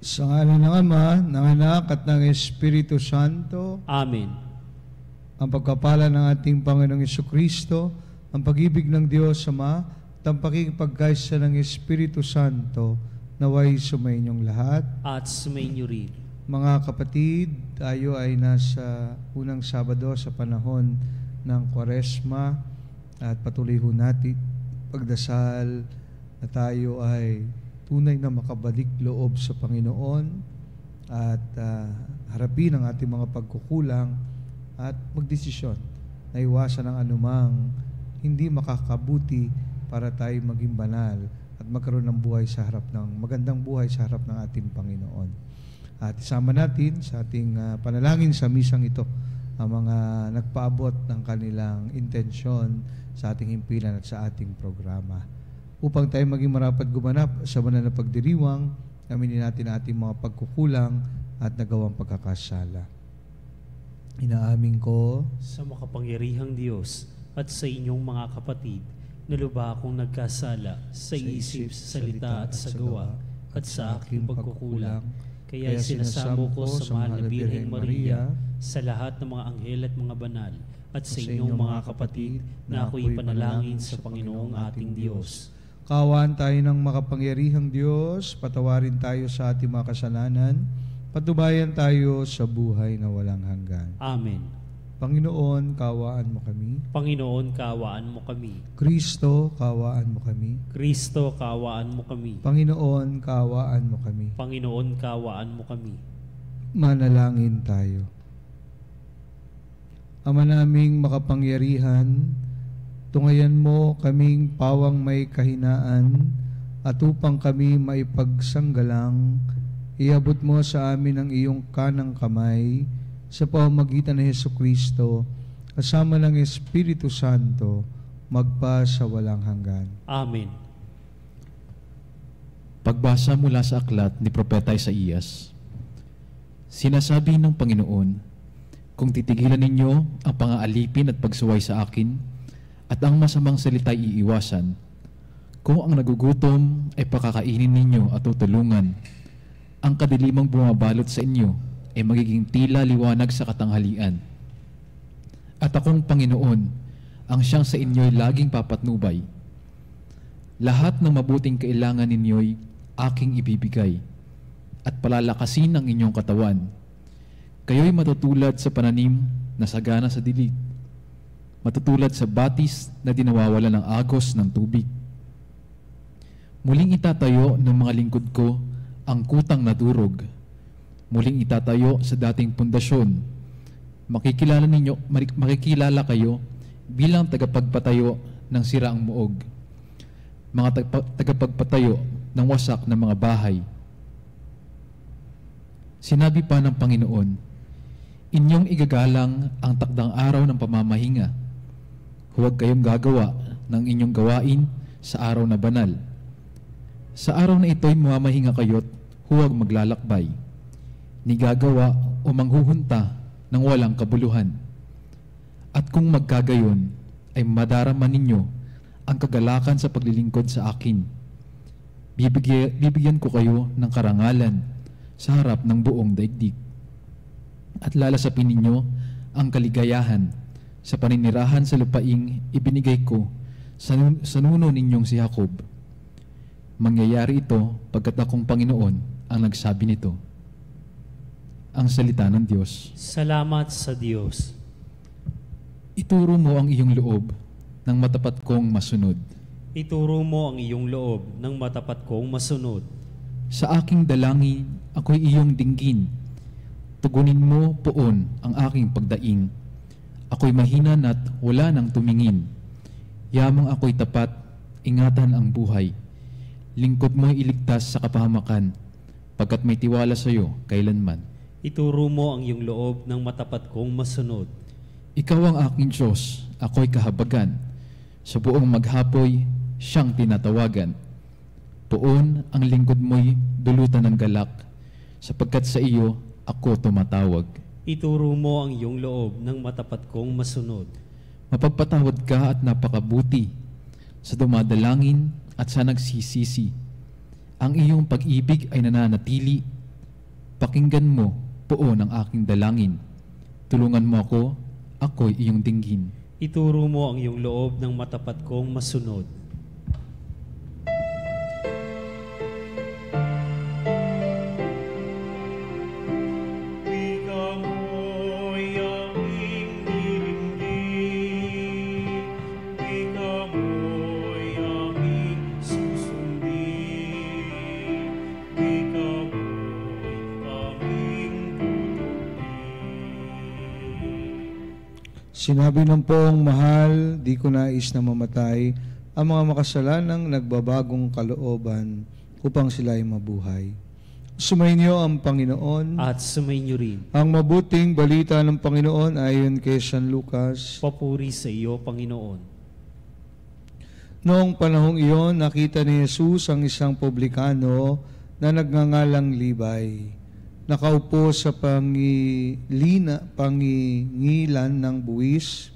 Sa ngalan ng Ama, ng Anak, at ng Espiritu Santo. Amen. Ang pagkapala ng ating Panginoong Jesucristo, ang pag-ibig ng Diyos Ama, at ang pakikipagkaisa ng Espiritu Santo, naway sumainyong lahat. At sumainyo rin. Mga kapatid, tayo ay nasa unang Sabado sa panahon ng Kwaresma at patuloy ho natin pagdasal na tayo ay tunay na makabalik loob sa Panginoon at harapin ang ating mga pagkukulang at magdesisyon na iwasan ang anumang hindi makakabuti para tayo maging banal at magkaroon ng buhay sa harap ng magandang buhay sa harap ng ating Panginoon. At isama natin sa ating panalangin sa misang ito ang mga nagpaabot ng kanilang intensyon sa ating himpilan at sa ating programa. Upang tayo maging marapat gumanap sa banal na pagdiriwang, aminin natin ang ating mga pagkukulang at nagawang pagkakasala. Inaamin ko sa makapangyarihang Diyos at sa inyong mga kapatid na lubha akong nagkasala sa isip, sa salita at sa gawa at sa aking pagkukulang. Kaya sinasamo ko sa mahal na Birheng Maria, sa lahat ng mga anghel at mga banal, at sa inyong mga kapatid na ako'y panalangin sa Panginoong ating Diyos. Kaawaan tayo ng makapangyarihang Diyos, patawarin tayo sa ating mga kasalanan, patubayan tayo sa buhay na walang hanggan. Amen. Panginoon, kaawaan mo kami. Panginoon, kaawaan mo kami. Kristo, kaawaan mo kami. Kristo, kaawaan mo kami. Panginoon, kaawaan mo kami. Panginoon, kaawaan mo kami. Manalangin tayo. Ama naming makapangyarihan, tungayan mo kaming pawang may kahinaan at upang kami maipagsanggalang, iabot mo sa amin ang iyong kanang kamay sa pamamagitan ng Jesucristo, kasama ng Espiritu Santo, magpa sa walang hanggan. Amen. Pagbasa mula sa aklat ni Propeta Isaías. Sinasabi ng Panginoon, kung titigilan ninyo ang pang-aalipin at pagsuway sa akin, at ang masamang salita'y iiwasan, kung ang nagugutom ay pakakainin ninyo at tutulungan, ang kadilimang bumabalot sa inyo ay magiging tila liwanag sa katanghalian. At akong Panginoon, ang siyang sa inyo'y laging papatnubay. Lahat ng mabuting kailangan ninyo'y aking ibibigay, at palalakasin ang inyong katawan. Kayo'y matutulad sa pananim na sagana sa dilig, matutulad sa batis na dinawawala ng agos ng tubig. Muling itatayo ng mga lingkod ko ang kutang na durog. Muling itatayo sa dating pundasyon. Makikilala kayo bilang tagapagpatayo ng siraang muog, mga tagapagpatayo ng wasak na mga bahay. Sinabi pa ng Panginoon, inyong igagalang ang takdang araw ng pamamahinga. Huwag kayong gagawa ng inyong gawain sa araw na banal. Sa araw na ito'y mamamahinga kayo't huwag maglalakbay, ni gagawa o manghuhunta ng walang kabuluhan. At kung magkagayon, ay madarama ninyo ang kagalakan sa paglilingkod sa akin. Bibigyan ko kayo ng karangalan sa harap ng buong daigdig. At lalasapin ninyo ang kaligayahan sa paninirahan sa lupaing ibinigay ko sa nuno ninyong si Jacob. Mangyayari ito pagkat akong Panginoon ang nagsabi nito. Ang salita ng Diyos. Salamat sa Diyos. Ituro mo ang iyong loob ng matapat kong masunod. Ituro mo ang iyong loob ng matapat kong masunod. Sa aking dalangin, ako'y iyong dinggin. Tugunin mo poon ang aking pagdaing. Ako'y mahina at wala nang tumingin. Yamang ako'y tapat, ingatan ang buhay. Lingkod mo'y iligtas sa kapahamakan, pagkat may tiwala sa iyo kailanman. Ituro mo ang iyong loob ng matapat kong masunod. Ikaw ang aking Diyos, ako'y kahabagan. Sa buong maghapoy, siyang tinatawagan. Poon ang lingkod mo'y dulutan ng galak, sapagkat sa iyo ako tumatawag. Ituro mo ang iyong loob ng matapat kong masunod. Mapagpatawad ka at napakabuti sa dumadalangin at sa nagsisisi. Ang iyong pag-ibig ay nananatili Pakinggan mo, poon ang aking dalangin. Tulungan mo ako, ako'y iyong dinggin. Ituro mo ang iyong loob ng matapat kong masunod. Sinabi ng poong mahal, di ko nais na mamatay ang mga makasalanang nagbabagong kalooban upang sila ay mabuhay. Sumainyo ang Panginoon. At sumainyo rin. Ang mabuting balita ng Panginoon ayon kay San Lucas. Papuri sa iyo, Panginoon. Noong panahong iyon, nakita ni Jesus ang isang publikano na nagngangalang Libay. Nakaupo sa pangingilan ng buwis.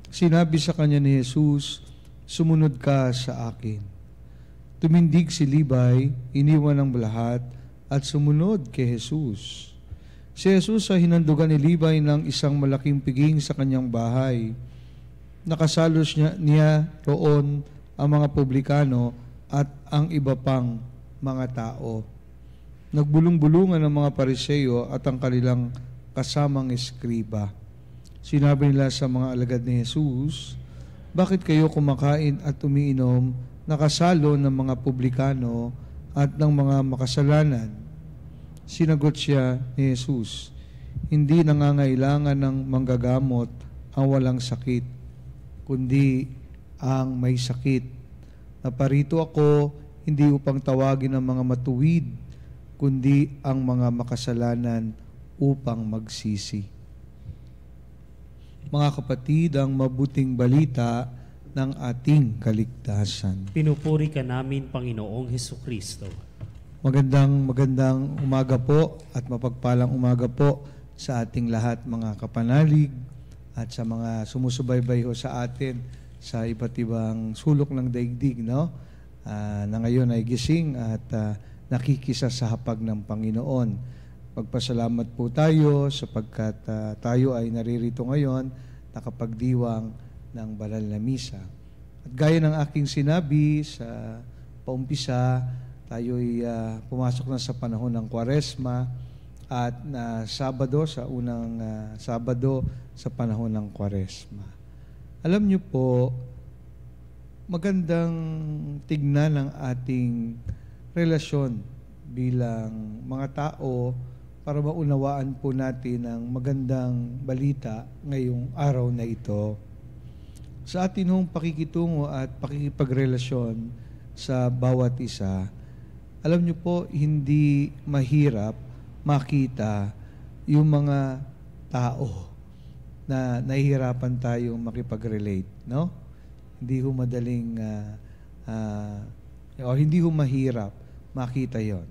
Sinabi sa kanya ni Jesus, "Sumunod ka sa akin." Tumindig si Libay, iniwan ang lahat at sumunod kay Jesus. Si Jesus ay hinandugan ni Libay ng isang malaking piging sa kanyang bahay. Nakasalos niya roon ang mga publikano at ang iba pang mga tao. Nagbulong-bulungan ang mga Pariseo at ang kanilang kasamang eskriba. Sinabi nila sa mga alagad ni Jesus, "Bakit kayo kumakain at umiinom nakasalo ng mga publikano at ng mga makasalanan?" Sinagot siya ni Jesus, "Hindi nangangailangan ng manggagamot ang walang sakit, kundi ang may sakit. Naparito ako hindi upang tawagin ang mga matuwid, kundi ang mga makasalanan upang magsisi." Mga kapatid, ang mabuting balita ng ating kaligtasan. Pinupuri ka namin, Panginoong Hesukristo. Magandang umaga po at mapagpalang umaga po sa ating lahat mga kapanalig at sa mga sumusubaybay ho sa atin sa iba't ibang sulok ng daigdig, no? Na ngayon ay gising at nakikisa sa hapag ng Panginoon. Pagpasalamat po tayo sapagkat tayo ay naririto ngayon nakapagdiwang ng banal na misa. At gaya ng aking sinabi sa paumpisa, tayo ay pumasok na sa panahon ng Kwaresma at Sabado sa unang Sabado sa panahon ng Kwaresma. Alam niyo po, magandang tignan ang ating relasyon bilang mga tao para maunawaan po natin ang magandang balita ngayong araw na ito. Sa atin hong pakikitungo at pakikipagrelasyon sa bawat isa, alam niyo po, hindi mahirap makita yung mga tao na nahihirapan tayong makipag-relate, no? Hindi ho madaling o hindi ho mahirap makita yon.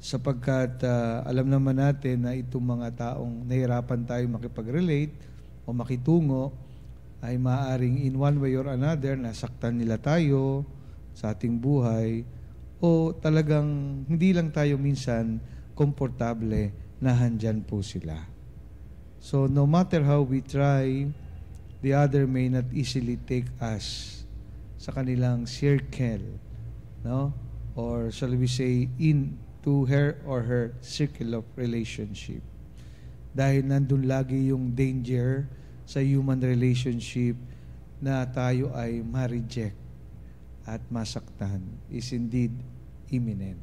Sapagkat alam naman natin na itong mga taong nahirapan tayo makipag-relate o makitungo ay maaaring in one way or another nasaktan nila tayo sa ating buhay o talagang hindi lang tayo minsan komportable na handyan po sila. So no matter how we try, the other may not easily take us sa kanilang circle, no? Or shall we say, into her or her circle of relationship. Dahil nandun lagi yung danger sa human relationship na tayo ay ma-reject at masaktan is indeed imminent.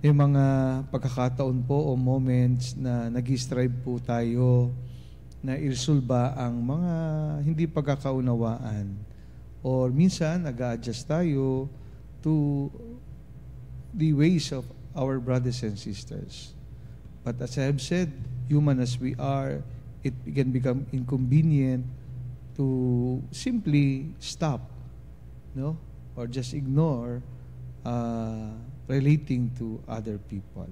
Yung mga pagkakataon po o moments na nag-strive po tayo na iresolba ang mga hindi pagkakaunawaan or minsan nag-a-adjust tayo to the ways of our brothers and sisters. But as I have said, human as we are, it can become inconvenient to simply stop, no? Or just ignore relating to other people.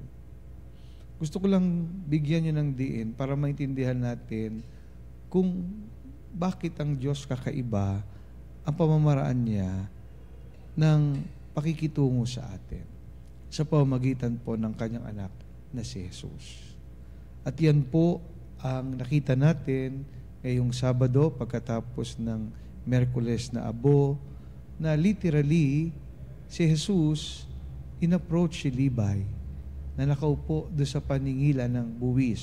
Gusto ko lang bigyan nyo ng diin para maintindihan natin kung bakit ang Diyos kakaiba ang pamamaraan niya ng pakikitungo sa atin. sa pamamagitan po ng kanyang anak na si Jesus. At yan po ang nakita natin ngayong Sabado pagkatapos ng Miyerkules na Abo, na literally si Jesus in-approach si Levi na nakaupo doon sa paningilan ng buwis.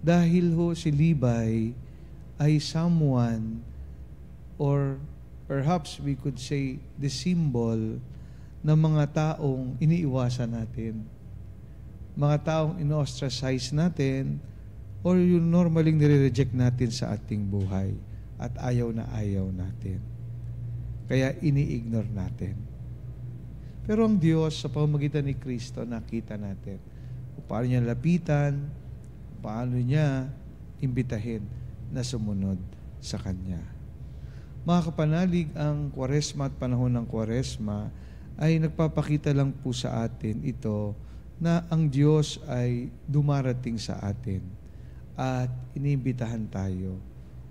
Dahil ho si Levi ay someone, or perhaps we could say the symbol ng mga taong iniiwasan natin. Mga taong ino-ostracize natin or yung normally nire-reject natin sa ating buhay at ayaw na ayaw natin. Kaya ini-ignore natin. Pero ang Diyos, sa pamamagitan ni Kristo, nakita natin kung paano niya lapitan, paano niya imbitahin na sumunod sa Kanya. Mga kapanalig, ang Kwaresma at panahon ng Kwaresma ay nagpapakita lang po sa atin ito na ang Diyos ay dumarating sa atin at iniimbitahan tayo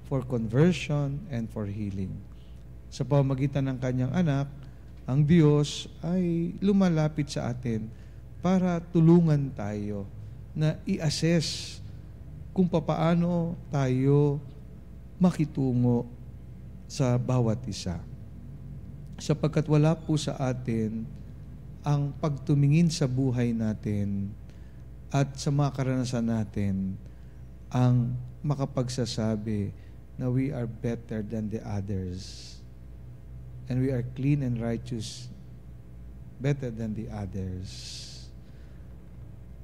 for conversion and for healing. Sa pamamagitan ng Kanyang anak, ang Diyos ay lumalapit sa atin para tulungan tayo na i-assess kung papaano tayo makitungo sa bawat isa. Sapagkat wala po sa atin ang pagtumingin sa buhay natin at sa mga karanasan natin ang makapagsasabi na we are better than the others and we are clean and righteous better than the others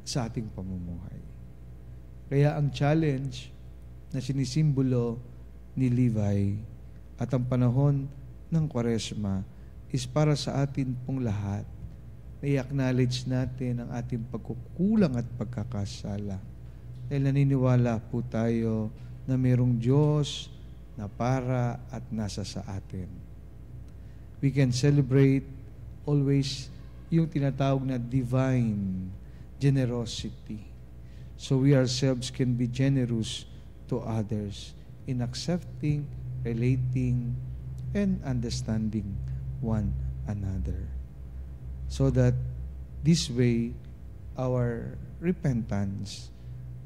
sa ating pamumuhay. Kaya ang challenge na sinisimbolo ni Levi at ang panahon ng Kwaresma is para sa atin pong lahat na i-acknowledge natin ang ating pagkukulang at pagkakasala. Dahil naniniwala po tayo na mayroong Diyos na para at nasa sa atin. We can celebrate always yung tinatawag na divine generosity. So we ourselves can be generous to others in accepting, relating, and understanding one another. So that this way, our repentance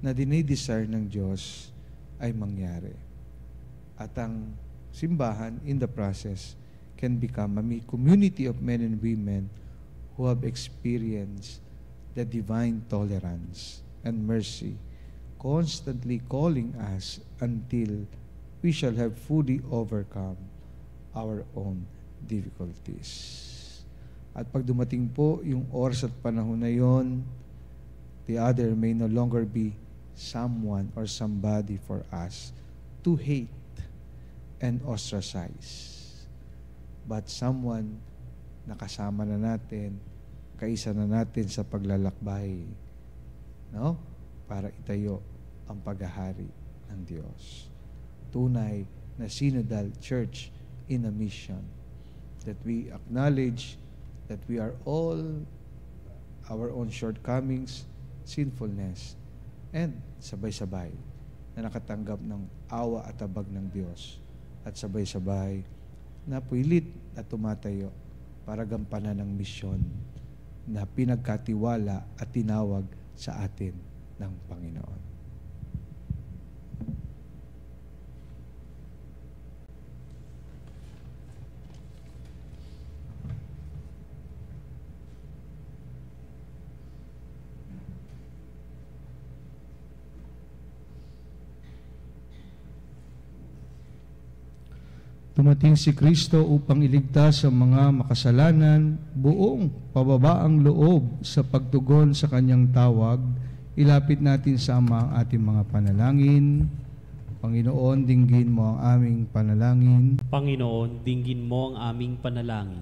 na dinidesire ng Diyos ay mangyari. At ang simbahan in the process can become a community of men and women who have experienced the divine tolerance and mercy, constantly calling us until we shall have fully overcome our own difficulties. At pag dumating po yung oras at panahon na yon, the other may no longer be someone or somebody for us to hate and ostracize, but someone na kasama na natin, kaisa na natin sa paglalakbay, no? Para itayo ang paghahari ng Diyos. Tunay na synodal church in a mission that we acknowledge that we are all our own shortcomings, sinfulness, and sabay-sabay na nakatanggap ng awa at abag ng Diyos at sabay-sabay na puilit at tumatayo para gampanan ng misyon na pinagkatiwala at tinawag sa atin ng Panginoon. Dumating si Kristo upang iligtas ang mga makasalanan, buong pababaang loob sa pagtugon sa kanyang tawag. Ilapit natin sa Ama ang ating mga panalangin. Panginoon, dinggin mo ang aming panalangin. Panginoon, dinggin mo ang aming panalangin.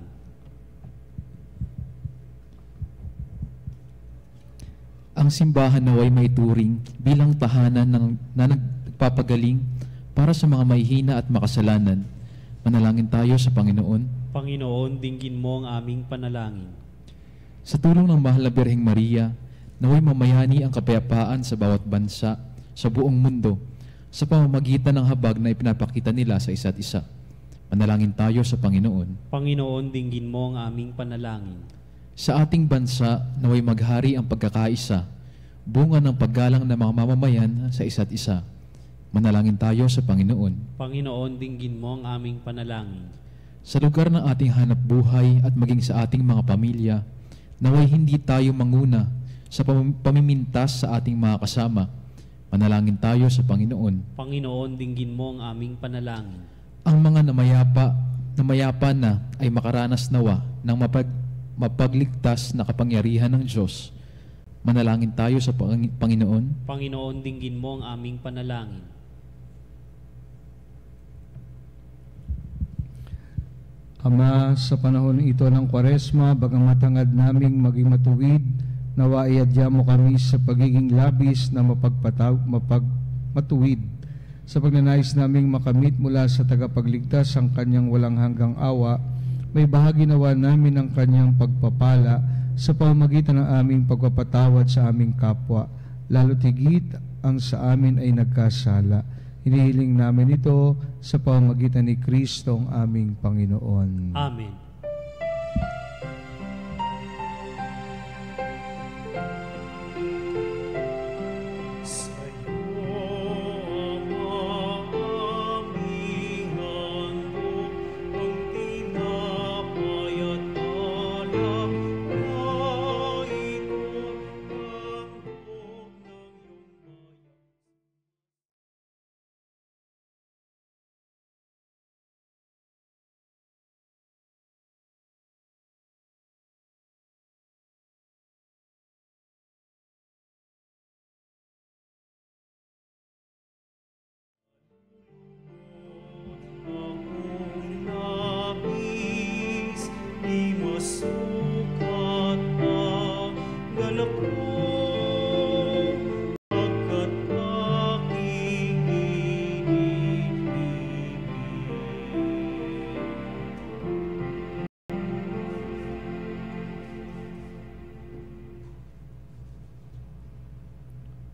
Ang simbahan naway maituring bilang tahanan na nagpapagaling para sa mga mahihina at makasalanan. Manalangin tayo sa Panginoon. Panginoon, dinggin mo ang aming panalangin. Sa tulong ng mahal na Birheng Maria, naway mamayani ang kapayapaan sa bawat bansa, sa buong mundo, sa pamamagitan ng habag na ipinapakita nila sa isa't isa. Manalangin tayo sa Panginoon. Panginoon, dinggin mo ang aming panalangin. Sa ating bansa, naway maghari ang pagkakaisa, bunga ng paggalang ng mga mamamayan sa isa't isa. Manalangin tayo sa Panginoon. Panginoon, dinggin mo ang aming panalangin. Sa lugar ng ating hanap buhay at maging sa ating mga pamilya, naway hindi tayo manguna sa pamimintas sa ating mga kasama. Manalangin tayo sa Panginoon. Panginoon, dinggin mo ang aming panalangin. Ang mga namayapa na ay makaranas nawa ng mapagligtas na kapangyarihan ng Diyos. Manalangin tayo sa Panginoon. Panginoon, dinggin mo ang aming panalangin. Ama, sa panahon ito ng Kwaresma, bagamat hangad naming maging matuwid, nawa iadya mo kami sa pagiging labis na matuwid, sa pagnanais naming makamit mula sa tagapagligtas ang kanyang walang hanggang awa. May bahagi nawa namin ang kanyang pagpapala sa pamamagitan ng aming pagpapatawad sa aming kapwa, lalo tigit ang sa amin ay nagkasala. Hinihiling namin ito sa pamamagitan ni Kristo ang aming Panginoon. Amen.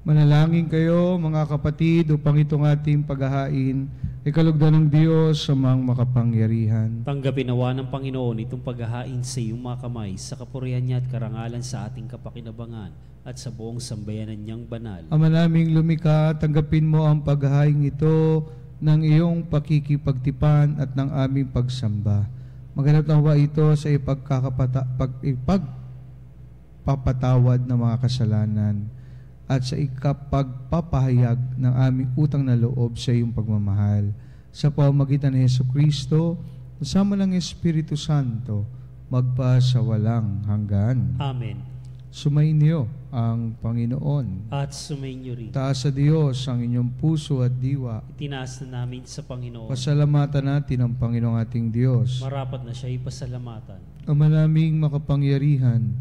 Manalangin kayo, mga kapatid, upang itong ating paghahain ay kalugdan ng Diyos sa mga makapangyarihan. Tanggapin nawa ng Panginoon itong paghahain sa iyong mga kamay, sa kapurihan niya at karangalan sa ating kapakinabangan at sa buong sambayanan niyang banal. Ama naming lumikha, tanggapin mo ang paghahain ito ng iyong pakikipagtipan at ng aming pagsamba. Maganap nawa ito sa ipagpapatawad ng mga kasalanan at sa ikapagpapahayag ng aming utang na loob sa iyong pagmamahal. Sa pamamagitan ni Jesucristo, kasama ng Espiritu Santo, magpa sa walang hanggan. Amen. Sumainyo ang Panginoon. At sumainyo rin. Taas sa Diyos ang inyong puso at diwa. Itinaas na namin sa Panginoon. Pasalamatan natin ang Panginoong ating Diyos. Marapat na siya ipasalamatan. Ama naming makapangyarihan,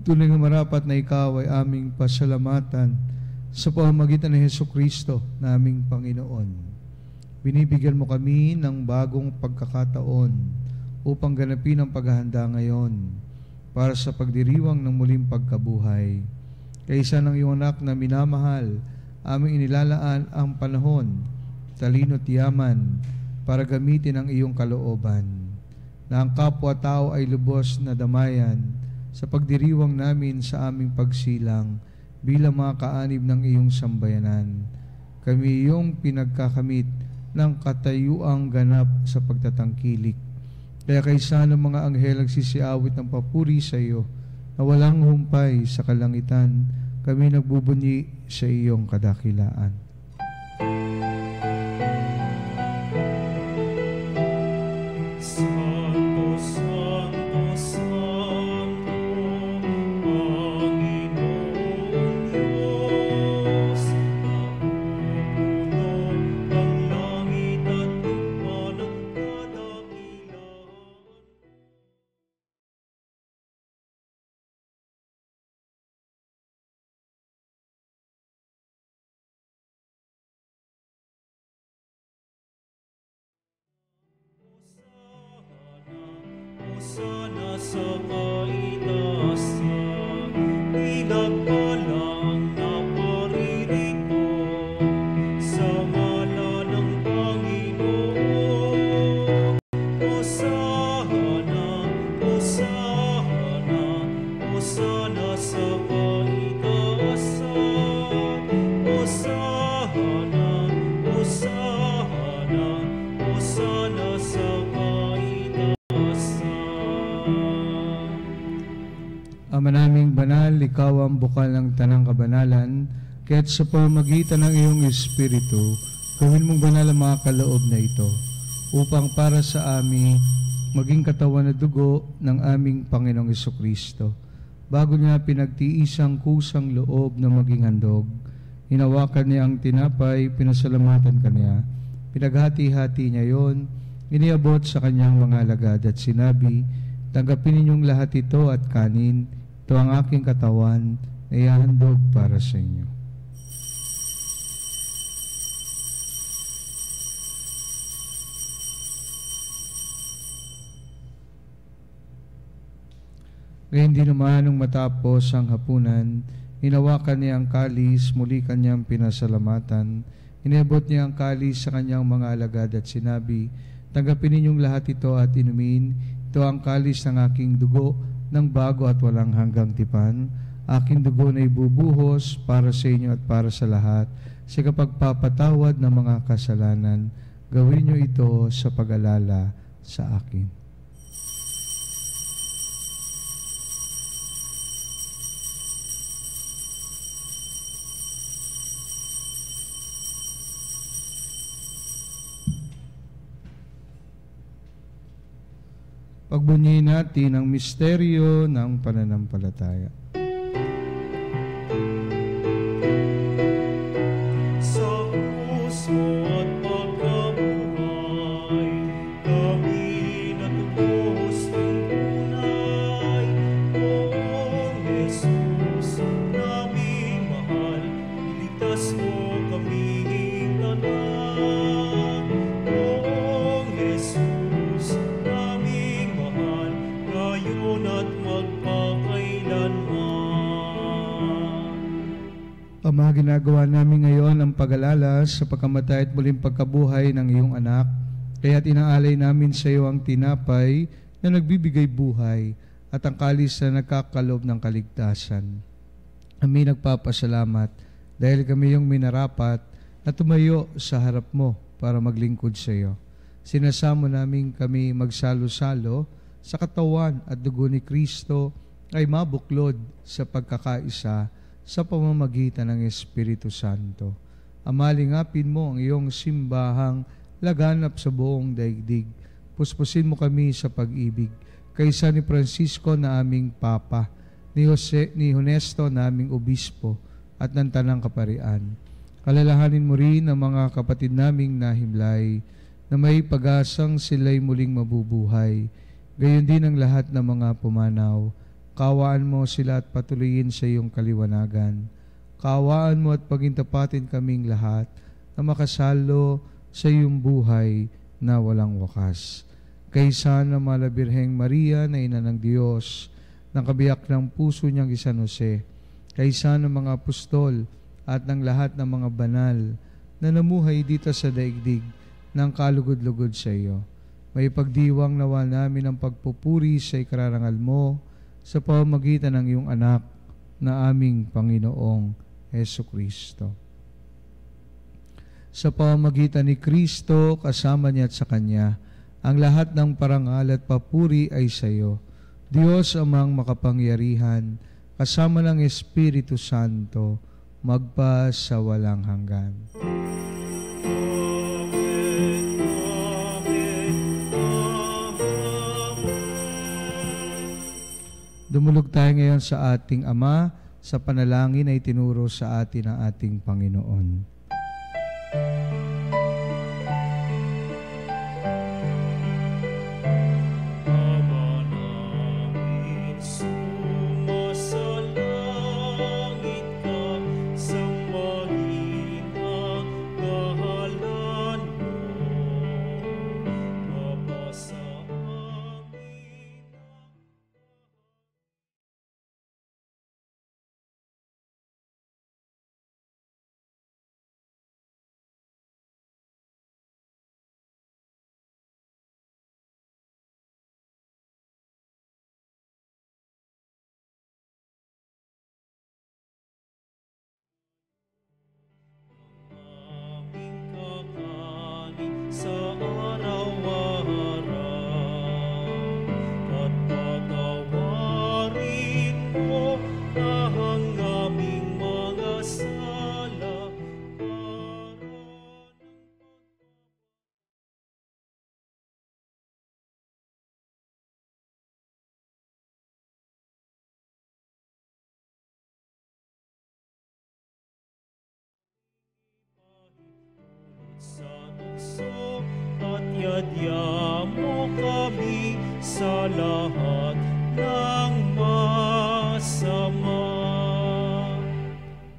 tunay nga marapat na ikaw ay aming pasalamatan sa pamamagitan ni Jesucristo na aming Panginoon. Binibigyan mo kami ng bagong pagkakataon upang ganapin ang paghahanda ngayon para sa pagdiriwang ng muling pagkabuhay. Kaysa ng iyong anak na minamahal, aming inilalaan ang panahon, talino at yaman para gamitin ang iyong kalooban, na ang kapwa-tao ay lubos na damayan sa pagdiriwang namin sa aming pagsilang bilang mga kaanib ng iyong sambayanan. Kami iyong pinagkakamit ng katayuang ganap sa pagtatangkilik. Kaya kaysa ng mga anghel nagsisiawit ng papuri sa iyo, na walang humpay sa kalangitan, kami nagbubunyi sa iyong kadakilaan. Sana sa kaitaasan, pinagpalang naparirito sa ngalan ng Panginoon. Hosana, Hosana, sa kaitaasan. Hosana, Hosana, Hosana sa kaitaasan. Ama naming banal, ikaw ang bukal ng tanang kabanalan, kaya't sa pamamagitan ng iyong Espiritu, gawin mong banal ang mga kaloob na ito, upang para sa amin maging katawan at dugo ng aming Panginoong Jesucristo. Bago niya pinagtiisang kusang loob na maging handog, hinawakan niya ang tinapay, pinasalamatan kanya, pinaghati-hati niya yon, iniabot sa kanyang mga alagad at sinabi, tanggapin ninyong lahat ito at kanin, ito ang aking katawan na ihahandog para sa inyo. Ngayon din naman nung matapos ang hapunan, hinawakan niya ang kalis, muli kanyang pinasalamatan, iniabot niya ang kalis sa kanyang mga alagad at sinabi, tanggapin ninyong lahat ito at inumin, ito ang kalis ng aking dugo, ng bago at walang hanggang tipan. Aking dugo na ibubuhos para sa inyo at para sa lahat, sa kapagpapatawad ng mga kasalanan. Gawin niyo ito sa pag-alala sa akin. Pagbunyiin natin ang misteryo ng pananampalataya. Sa krus mo at pagkabuhay, kami natubos ng tunay. Poong Jesus, naming mahal, iligtas mo kaming tanan. Poong Jesus, naming mahal, ngayon at magpakailanman. Ama, ginagawa namin ngayon ang pag-alala sa pagkamatay at muling pagkabuhay ng iyong anak. Kaya inaalay namin sa iyo ang tinapay na nagbibigay buhay at ang kalis na nagkakalob ng kaligtasan. Kami nagpapasalamat dahil kami yung minarapat na tumayo sa harap mo para maglingkod sa iyo. Sinasamo namin kami magsalo-salo sa katawan at dugo ni Kristo ay mabuklod sa pagkakaisa sa pamamagitan ng Espiritu Santo. Amalingapin mo ang iyong simbahang laganap sa buong daigdig. Puspusin mo kami sa pag-ibig. Kaysa ni Francisco na aming Papa, ni Honesto na aming Obispo, at ng Tanang Kaparian. Kalalahanin mo rin ang mga kapatid naming nahimlay, na may pag-asang sila'y muling mabubuhay. Gayon din ang lahat ng mga pumanaw. Kawaan mo sila at patuloyin sa iyong kaliwanagan. Kawaan mo at pagintapatin kaming lahat na makasalo sa iyong buhay na walang wakas. Kaysa na Malabirheng Maria na ina ng Diyos, ng kabiyak ng puso niyang San Jose, kaysa ng mga apostol at ng lahat ng mga banal na namuhay dito sa daigdig ng kalugod-lugod sa iyo. May pagdiwang nawa namin ang pagpupuri sa ikararangal mo sa pamamagitan ng iyong anak na aming Panginoong Hesukristo. Sa pamamagitan ni Kristo, kasama niya at sa Kanya, ang lahat ng parangal at papuri ay sa iyo, Diyos amang makapangyarihan, kasama ng Espiritu Santo, magpa sa walang hanggan. Dumulog tayo ngayon sa ating Ama, sa panalangin na itinuro sa atin ng ating Panginoon.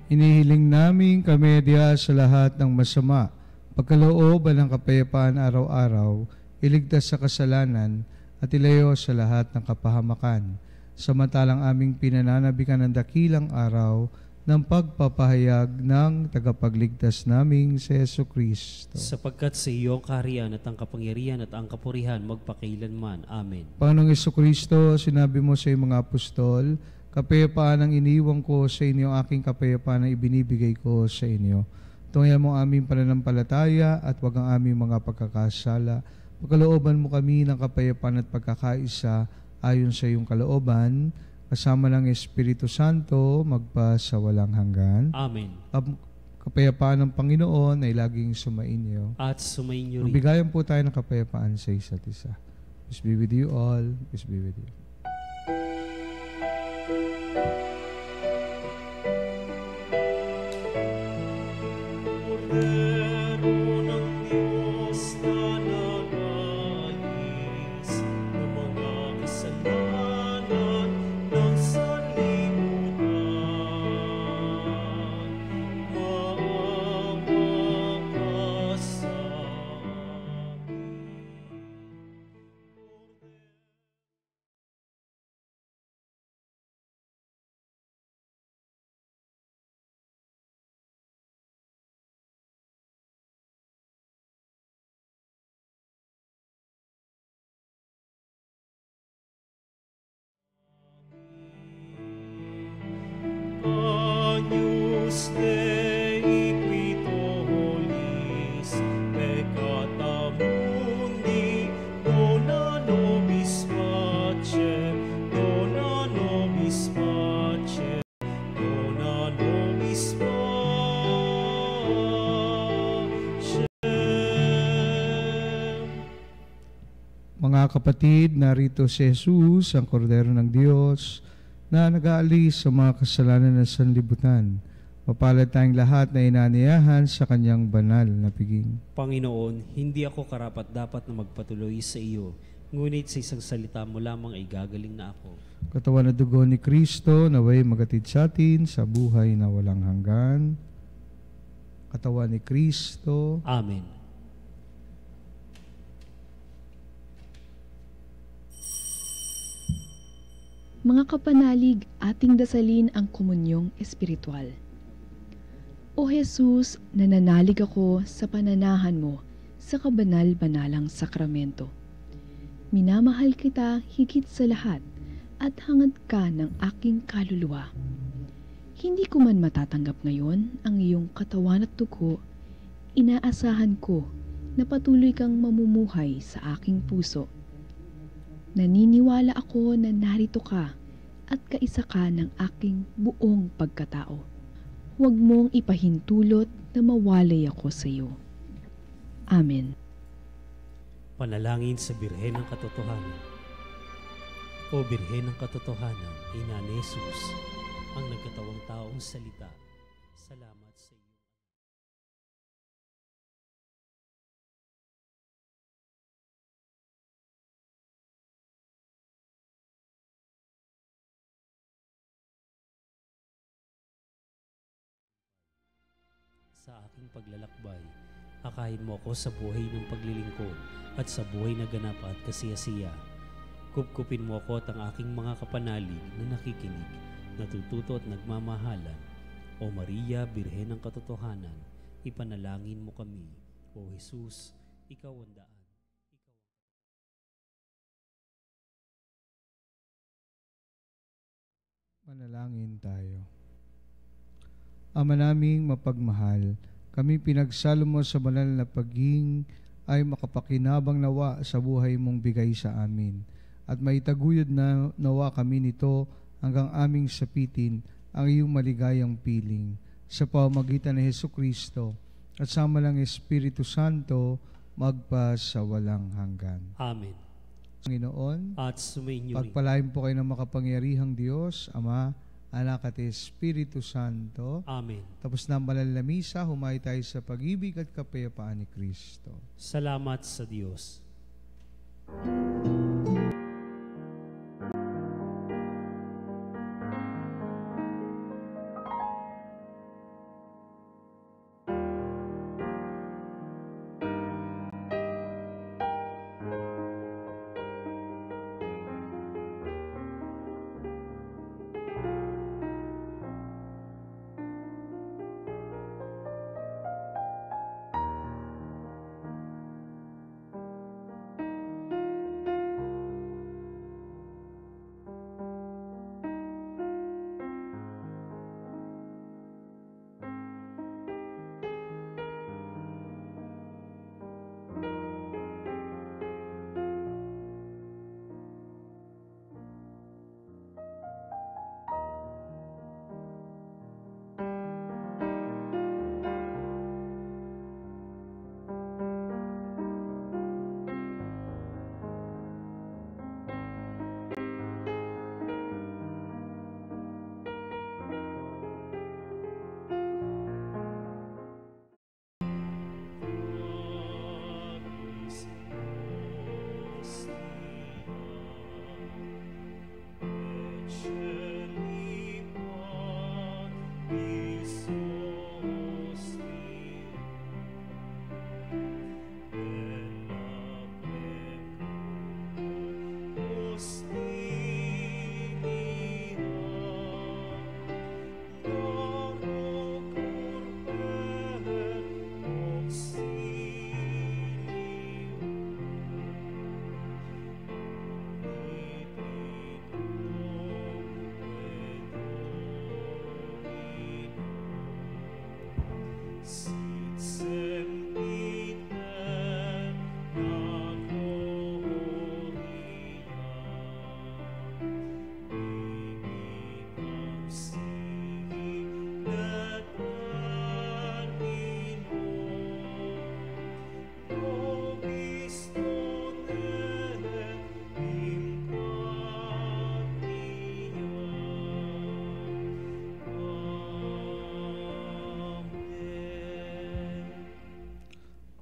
Inihiling namin kamedya sa lahat ng masama, pagkalooban ng kapayapaan araw-araw, iligtas sa kasalanan, at ilayo sa lahat ng kapahamakan. Samantalang aming pinananabikan ng dakilang araw ng pagpapahayag ng tagapagligtas naming si Jesucristo. Sapagkat sa iyo ang kaharian at ang kapangyarihan at ang kapurihan magpakailanman. Amen. Panginoong Jesucristo, sinabi mo sa iyong mga apostol, kapayapaan ang iniwan ko sa inyo, aking kapayapaan ang ibinibigay ko sa inyo. Tunghayan mo ang aming pananampalataya at wag ang aming mga pagkakasala. Pagkalooban mo kami ng kapayapaan at pagkakaisa ayon sa iyong kalooban, kasama ng Espiritu Santo, magpa sa walang hanggan. Amen. Ang kapayapaan ng Panginoon ay laging sumainyo. At sumainyo rin. Magbigayan po tayo ng kapayapaan sa isa't isa. Peace be with you all. Peace be with you. Kordero ng Diyos na nagayis ng mga kasalanan ng sanlibutan, maawa ka sa amin. Agnus Dei qui tollis peccata mundi, dona nobis pacem, dona nobis pacem, dona nobis pacem. Mga kapatid, narito si Jesus, ang kordero ng Diyos, na nag-aalis sa mga kasalanan ng sanlibutan. Mapalad tayong lahat na inaniyahan sa kanyang banal na piging. Panginoon, hindi ako karapat-dapat na magpatuloy sa iyo, ngunit sa isang salita mo lamang ay gagaling na ako. Katawan na dugo ni Kristo, naway magatid sa atin sa buhay na walang hanggan. Katawan ni Kristo. Amen. Mga kapanalig, ating dasalin ang komunyong espiritual. O Jesus, nananalig ako sa pananahan mo sa kabanal-banalang sakramento. Minamahal kita higit sa lahat at hangad ka ng aking kaluluwa. Hindi ko man matatanggap ngayon ang iyong katawan at dugo, inaasahan ko na patuloy kang mamumuhay sa aking puso. Naniniwala ako na narito ka at kaisa ka ng aking buong pagkatao. Huwag mong ipahintulot na mawalay ako sa iyo. Amen. Panalangin sa Birhen ng Katotohanan. O Birhen ng Katotohanan, Ina ni Jesus, ang nagkatawang taong salita, salamat sa iyo. Sa aking paglalakbay, akayin mo ako sa buhay ng paglilingkod at sa buhay na ganap at kasiyasiya. Kupkupin mo ako at ang aking mga kapanalig na nakikinig, natututo at nagmamahalan. O Maria, Birhen ng Katotohanan, ipanalangin mo kami. O Jesus, ikaw ang daan. Manalangin tayo. Ama naming mapagmahal, kami pinagsalo mo sa banal na paging ay makapakinabang nawa sa buhay mong bigay sa amin. At maitaguyod na nawa kami nito hanggang aming sapitin ang iyong maligayang piling. Sa pamamagitan ni Jesucristo at sama ng Espiritu Santo, magpa sa walang hanggan. Amen. Panginoon, At sumainyo rin. pagpalain po kayo ng makapangyarihang Diyos, Ama, Anak at Espiritu Santo. Amen. Tapos na ang banal na misa, humayo tayo sa pag-ibig at kapayapaan ni Kristo. Salamat sa Diyos.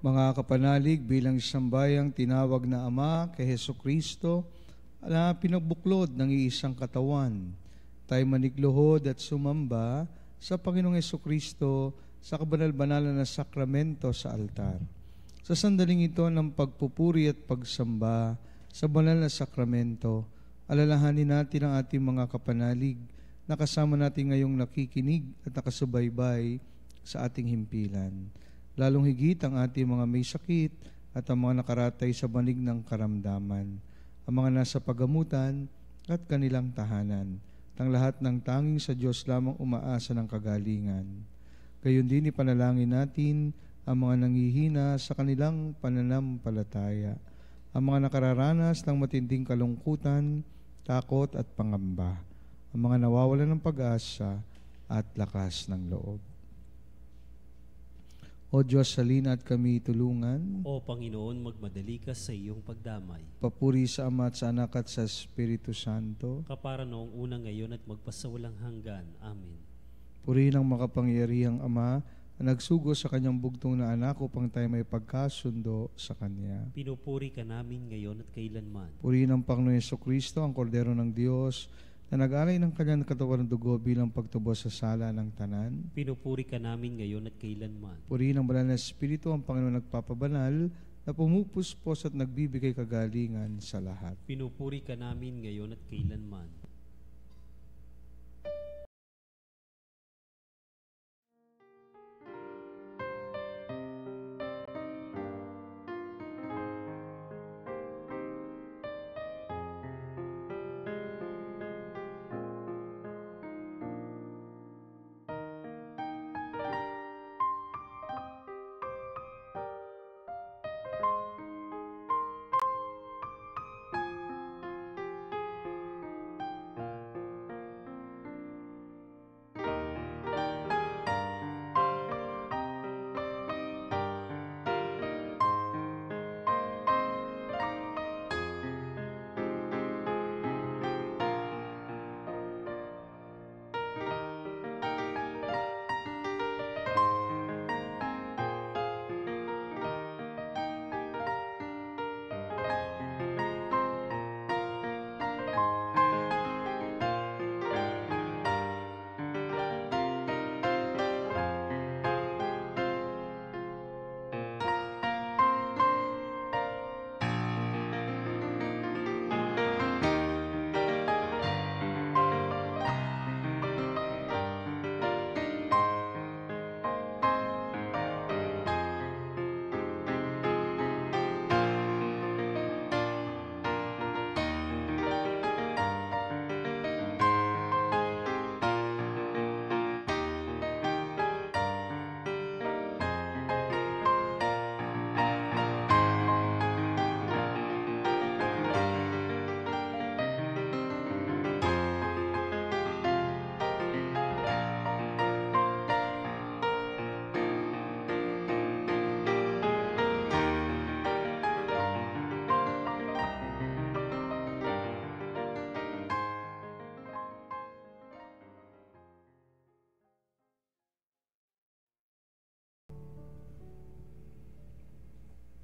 Mga kapanalig, bilang sambayang tinawag na Ama kay Hesukristo na pinagbuklod ng iisang katawan, tayo manikluhod at sumamba sa Panginoong Hesukristo sa kabanal-banalan na sakramento sa altar. Sa sandaling ito ng pagpupuri at pagsamba sa banal na sakramento, alalahanin natin ang ating mga kapanalig na kasama natin ngayong nakikinig at nakasubaybay sa ating himpilan. Lalong higit ang ating mga may sakit at ang mga nakaratay sa banig ng karamdaman, ang mga nasa pagamutan at kanilang tahanan, ang lahat ng tanging sa Diyos lamang umaasa ng kagalingan. Gayon din ipanalangin natin ang mga nanghihina sa kanilang pananampalataya, ang mga nakararanas ng matinding kalungkutan, takot at pangamba, ang mga nawawalan ng pag-asa at lakas ng loob. O Diyos, salina at kami tulungan. O Panginoon, magmadali ka sa iyong pagdamay. Papuri sa Ama at sa Anak at sa Espiritu Santo. Kapara noong una ngayon at magpasawalang hanggan. Amen. Purihin ang makapangyarihang Ama na nagsugo sa kanyang bugtong na anak upang tayo may pagkasundo sa Kanya. Pinupuri ka namin ngayon at kailanman. Purihin ang Panginoon Jesucristo, ang Kordero ng Diyos, na nag-alay ng kanyang katawan ng dugo bilang pagtubos sa sala ng tanan. Pinupuri ka namin ngayon at kailanman. Purihin ang banal na Espiritu, ang Panginoon nagpapabanal, na pumupuspos at nagbibigay kagalingan sa lahat. Pinupuri ka namin ngayon at kailanman.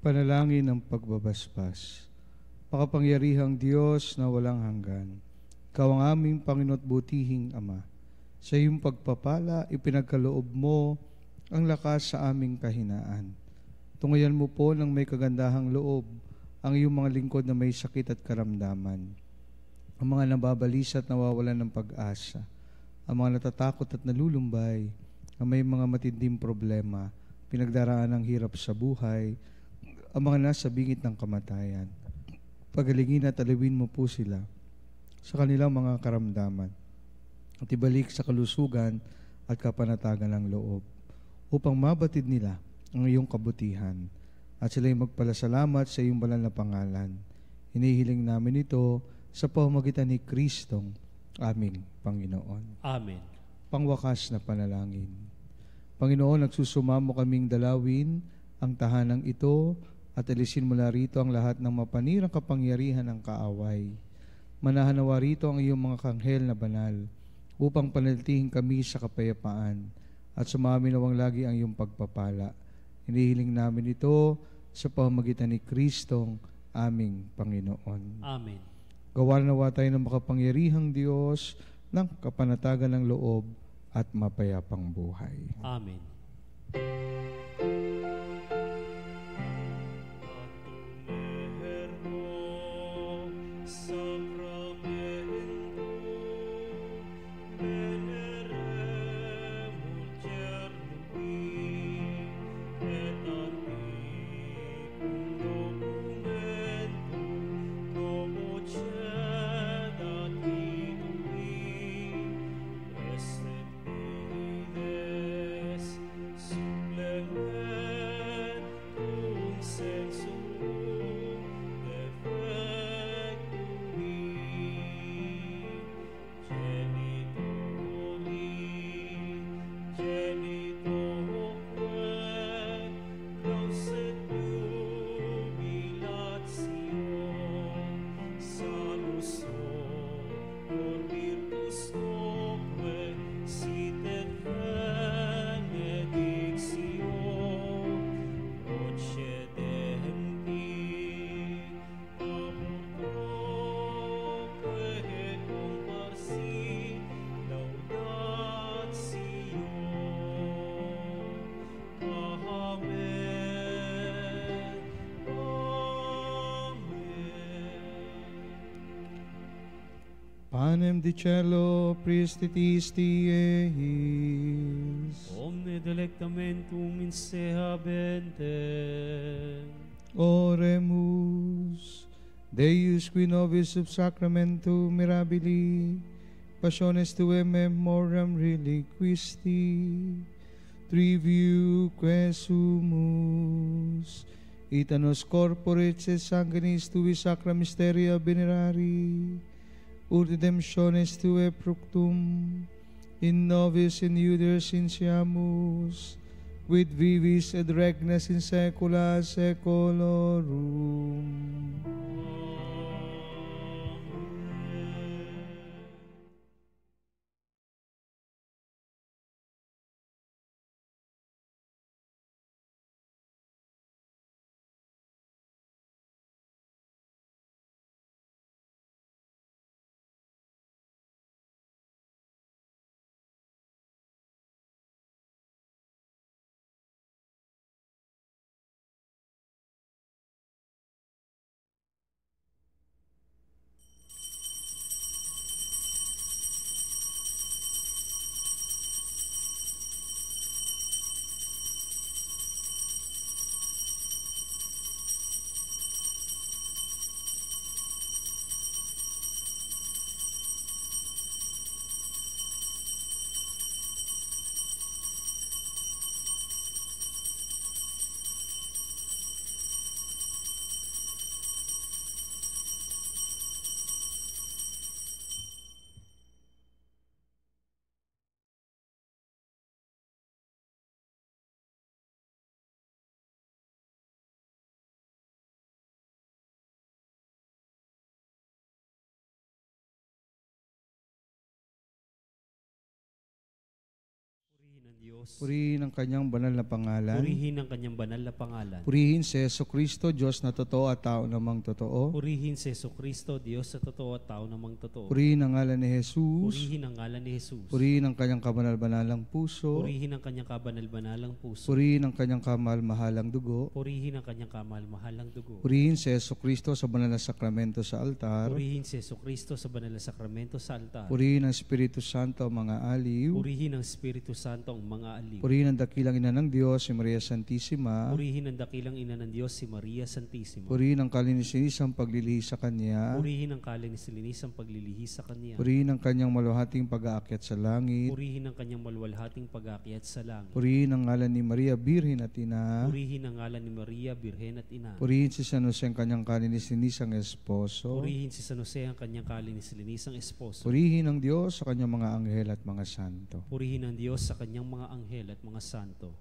Panalangin ng pagbabasbas. Makapangyarihang Diyos na walang hanggan, Ikaw ang aming Panginoon at butihing Ama. Sa iyong pagpapala, ipinagkaloob mo ang lakas sa aming kahinaan. Tungayan mo po ng may kagandahang loob ang iyong mga lingkod na may sakit at karamdaman, ang mga nababalisa at nawawalan ng pag-asa, ang mga natatakot at nalulumbay, ang may mga matinding problema, pinagdaraan ng hirap sa buhay, ang mga nasa bingit ng kamatayan. Pagalingin at alawin mo po sila sa kanilang mga karamdaman at ibalik sa kalusugan at kapanatagan ng loob upang mabatid nila ang iyong kabutihan at sila'y magpalasalamat sa iyong banal na pangalan. Hinihiling namin ito sa pamamagitan ni Kristong aming Panginoon. Amen. Pangwakas na panalangin. Panginoon, nagsusumamo kaming dalawin ang tahanang ito at alisin mula rito ang lahat ng mapanirang kapangyarihan ng kaaway. Manahanawa rito ang iyong mga kanghel na banal upang panatilihin kami sa kapayapaan at sumaminawang lagi ang iyong pagpapala. Hinihiling namin ito sa pamamagitan ni Kristong aming Panginoon. Amen. Gawa nawa tayo ng makapangyarihang Diyos ng kapanatagan ng loob at mapayapang buhay. Amen. Panem di cielo, priestitisti eis. Omne delectamentum in se habente. Oremus, Deus qui nobis sub sacramentum mirabili, passiones tuae memoram reliquisti, triviu que sumus, ita nos corporis et sanguinis tui sacra mysteria venerari, ut redemptionis tuae fructum, in nobis in iuderis insiamus, quid vivis et regnas in saecula saeculorum. Diyos. Purihin ang kanyang banal na pangalan. Purihin ang kanyang banal na pangalan. Purihin si Jesucristo, Diyos na totoo at tao namang totoo. Purihin si Jesucristo, Diyos na totoo at tao namang totoo. Purihin ang ngalan ni Jesus. Purihin ang ngalan ni Jesus. Purihin ang kanyang kabanal-banalang puso. Purihin ang kanyang kabanal-banalang puso. Purihin ang kanyang kamahal-mahalang dugo. Purihin ang kanyang kamahal-mahalang dugo. Purihin si Jesucristo sa banal na sakramento sa altar. Purihin si Jesucristo sa banal na sakramento sa altar. Purihin ang Espiritu Santo ang mga aliw. Purihin ang Espiritu Santo ang mga aliw. Purihin ang dakilang ina ng Diyos, si Maria Santissima. Purihin ang dakilang ina ng Diyos, si Maria Santissima. Purihin ang kalinis-linisang paglilihi sa Kanya. Purihin ang kalinis-linisang paglilihi sa Kanya. Purihin ang kanyang maluhating pag-aakyat sa langit. Purihin ang kanyang maluwalhating pag-aakyat sa langit. Purihin ang ngalan ni Maria, Birhen at Ina. Purihin ang ngalan ni Maria, Birhen at Ina. Purihin si San Jose ang kanyang kalinis-linisang esposo. Purihin si San Jose ang kanyang kalinis-linisang esposo. Purihin ang Diyos sa kanyang mga anghel at mga santo. Purihin ang Diyos sa kanyang mga anghel at mga santo.